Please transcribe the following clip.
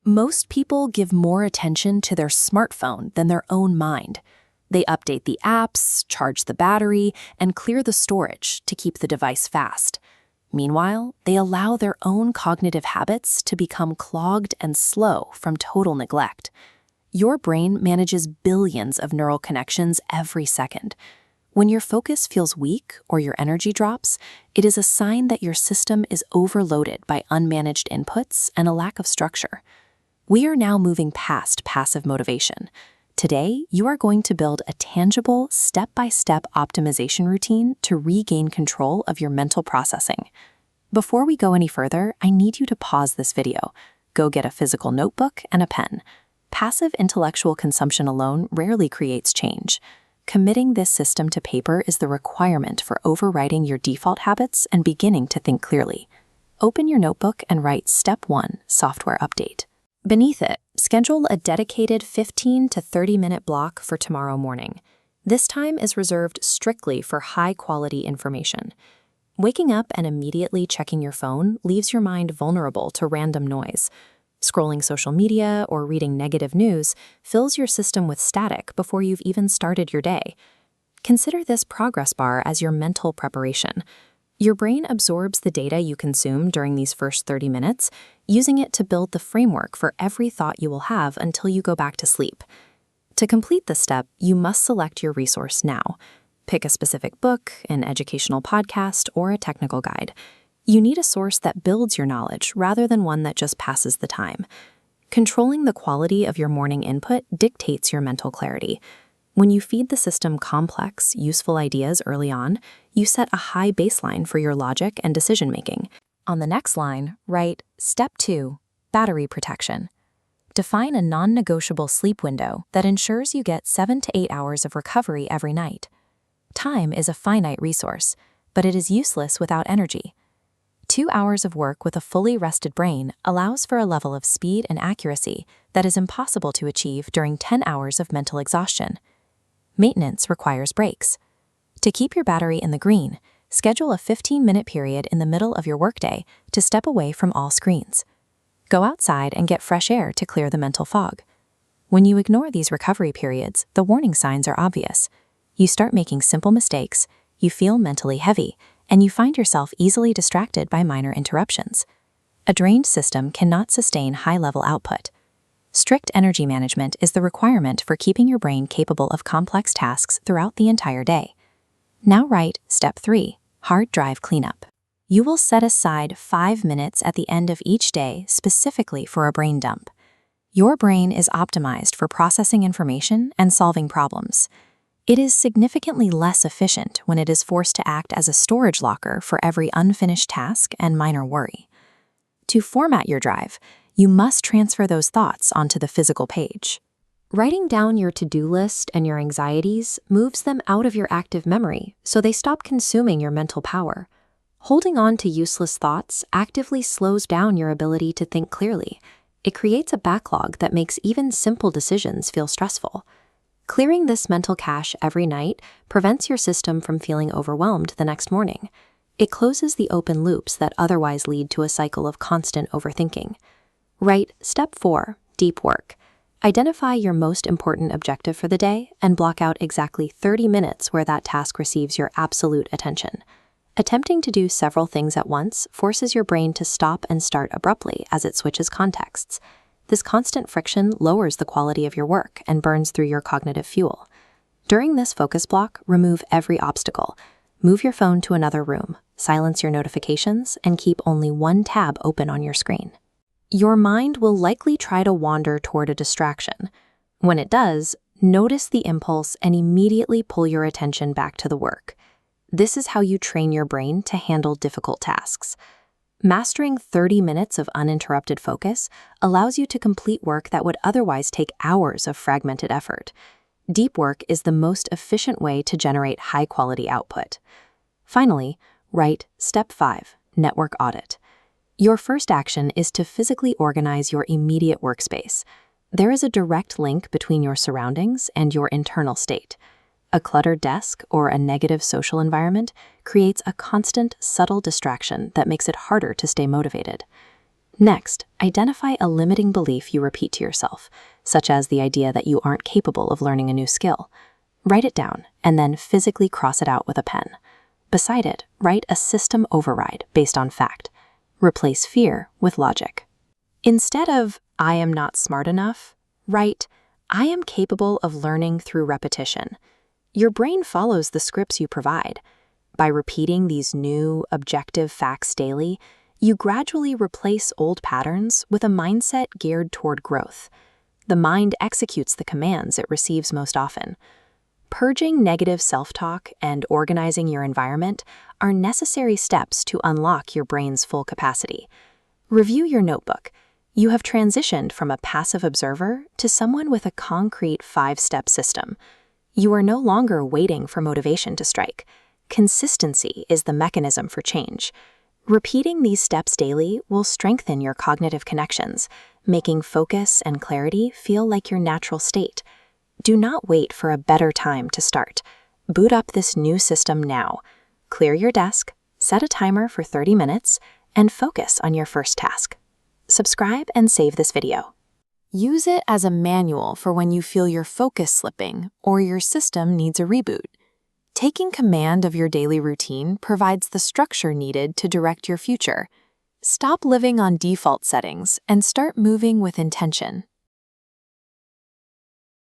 Most people give more attention to their smartphone than their own mind. They update the apps, charge the battery, and clear the storage to keep the device fast. Meanwhile, they allow their own cognitive habits to become clogged and slow from total neglect. Your brain manages billions of neural connections every second. When your focus feels weak or your energy drops, it is a sign that your system is overloaded by unmanaged inputs and a lack of structure. We are now moving past passive motivation. Today, you are going to build a tangible, step-by-step optimization routine to regain control of your mental processing. Before we go any further, I need you to pause this video. Go get a physical notebook and a pen. Passive intellectual consumption alone rarely creates change. Committing this system to paper is the requirement for overriding your default habits and beginning to think clearly. Open your notebook and write Step 1, Software Update. Beneath it, schedule a dedicated 15 to 30-minute block for tomorrow morning. This time is reserved strictly for high-quality information. Waking up and immediately checking your phone leaves your mind vulnerable to random noise. Scrolling social media or reading negative news fills your system with static before you've even started your day. Consider this progress bar as your mental preparation. Your brain absorbs the data you consume during these first 30 minutes, using it to build the framework for every thought you will have until you go back to sleep. To complete this step, you must select your resource now. Pick a specific book, an educational podcast, or a technical guide. You need a source that builds your knowledge rather than one that just passes the time. Controlling the quality of your morning input dictates your mental clarity. When you feed the system complex, useful ideas early on, you set a high baseline for your logic and decision-making. On the next line, write Step 2, Battery Protection. Define a non-negotiable sleep window that ensures you get 7 to 8 hours of recovery every night. Time is a finite resource, but it is useless without energy. 2 hours of work with a fully rested brain allows for a level of speed and accuracy that is impossible to achieve during 10 hours of mental exhaustion. Maintenance requires breaks. To keep your battery in the green, schedule a 15-minute period in the middle of your workday to step away from all screens. Go outside and get fresh air to clear the mental fog. When you ignore these recovery periods, the warning signs are obvious. You start making simple mistakes, you feel mentally heavy, and you find yourself easily distracted by minor interruptions. A drained system cannot sustain high-level output. Strict energy management is the requirement for keeping your brain capable of complex tasks throughout the entire day. Now write Step 3, Hard Drive Cleanup. You will set aside 5 minutes at the end of each day specifically for a brain dump. Your brain is optimized for processing information and solving problems. It is significantly less efficient when it is forced to act as a storage locker for every unfinished task and minor worry. To format your drive, you must transfer those thoughts onto the physical page. Writing down your to-do list and your anxieties moves them out of your active memory, so they stop consuming your mental power. Holding on to useless thoughts actively slows down your ability to think clearly. It creates a backlog that makes even simple decisions feel stressful. Clearing this mental cache every night prevents your system from feeling overwhelmed the next morning. It closes the open loops that otherwise lead to a cycle of constant overthinking. Write Step 4, Deep Work. Identify your most important objective for the day and block out exactly 30 minutes where that task receives your absolute attention. Attempting to do several things at once forces your brain to stop and start abruptly as it switches contexts. This constant friction lowers the quality of your work and burns through your cognitive fuel. During this focus block, remove every obstacle. Move your phone to another room, silence your notifications, and keep only one tab open on your screen. Your mind will likely try to wander toward a distraction. When it does, notice the impulse and immediately pull your attention back to the work. This is how you train your brain to handle difficult tasks. Mastering 30 minutes of uninterrupted focus allows you to complete work that would otherwise take hours of fragmented effort. Deep work is the most efficient way to generate high-quality output. Finally, write Step 5, Network Audit. Your first action is to physically organize your immediate workspace. There is a direct link between your surroundings and your internal state. A cluttered desk or a negative social environment creates a constant, subtle distraction that makes it harder to stay motivated. Next, identify a limiting belief you repeat to yourself, such as the idea that you aren't capable of learning a new skill. Write it down and then physically cross it out with a pen. Beside it, write a system override based on fact. Replace fear with logic. Instead of, "I am not smart enough," write, "I am capable of learning through repetition." Your brain follows the scripts you provide. By repeating these new, objective facts daily, you gradually replace old patterns with a mindset geared toward growth. The mind executes the commands it receives most often. Purging negative self-talk and organizing your environment are necessary steps to unlock your brain's full capacity. Review your notebook. You have transitioned from a passive observer to someone with a concrete 5-step system. You are no longer waiting for motivation to strike. Consistency is the mechanism for change. Repeating these steps daily will strengthen your cognitive connections, making focus and clarity feel like your natural state. Do not wait for a better time to start. Boot up this new system now. Clear your desk, set a timer for 30 minutes, and focus on your first task. Subscribe and save this video. Use it as a manual for when you feel your focus slipping or your system needs a reboot. Taking command of your daily routine provides the structure needed to direct your future. Stop living on default settings and start moving with intention.